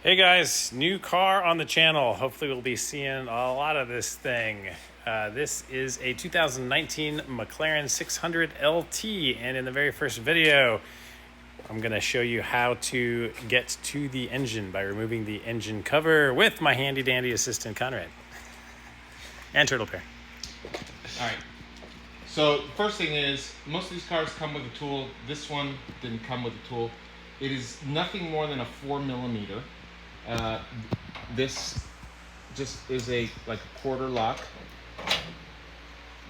Hey guys, new car on the channel. Hopefully we'll be seeing a lot of this thing. This is a 2019 McLaren 600 LT, and in the very first video, I'm gonna show you how to get to the engine by removing the engine cover with my handy dandy assistant Conrad. And Turtle Bear. All right. So the first thing is, most of these cars come with a tool. This one didn't come with a tool. It is nothing more than a 4mm. This just is like a quarter lock,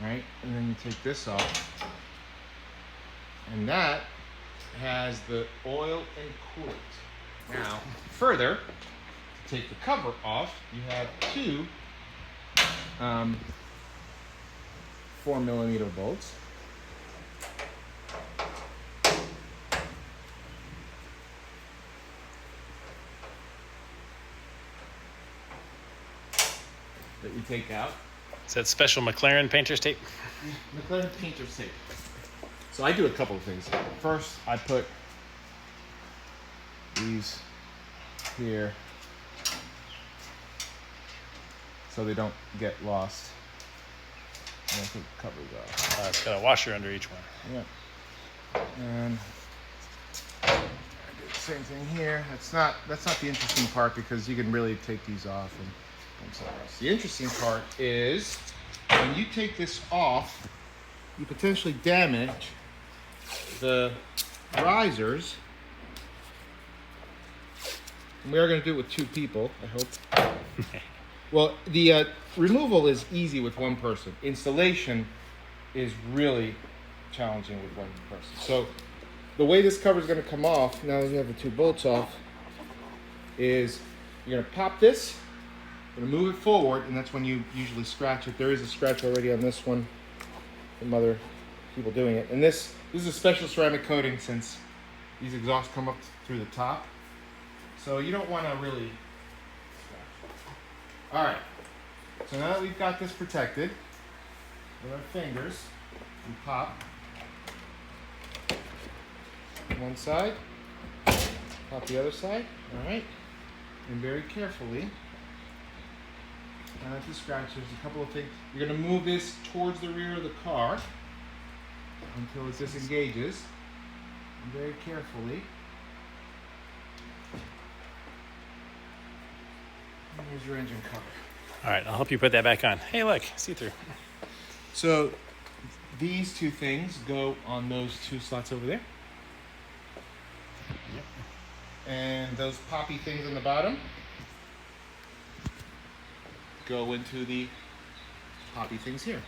right? And then you take this off, and that has the oil and coolant. Now, further, to take the cover off, you have two 4mm bolts. That you take out. Is that special McLaren painter's tape? McLaren painter's tape. So I do a couple of things. First, I put these here so they don't get lost. And I put the covers off. It's got a washer under each one. Yeah. And I do the same thing here. That's not the interesting part, because you can really take these off and somewhere else. The interesting part is when you take this off, you potentially damage the risers. And we are going to do it with two people, I hope. Well, the removal is easy with one person. Installation is really challenging with one person. So the way this cover is going to come off, now that you have the two bolts off, is you're going to pop this, going to move it forward, and that's when you usually scratch it. There is a scratch already on this one from other people doing it. And this is a special ceramic coating, since these exhausts come up through the top. So you don't want to really scratch. All right. So now that we've got this protected with our fingers, we pop one side, pop the other side. All right. And very carefully, not to scratch. There's a couple of things. You're going to move this towards the rear of the car until it disengages. And very carefully. And here's your engine cover. All right, I'll help you put that back on. Hey, look, see-through. So these two things go on those two slots over there. Yep. And those poppy things on the bottom go into the poppy things here.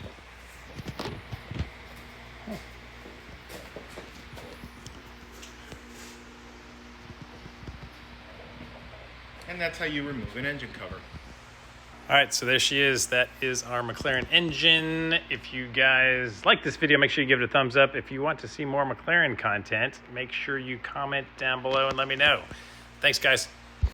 And that's how you remove an engine cover. All right, so there she is. That is our McLaren engine. If you guys like this video, make sure you give it a thumbs up. If you want to see more McLaren content, make sure you comment down below and let me know. Thanks, guys.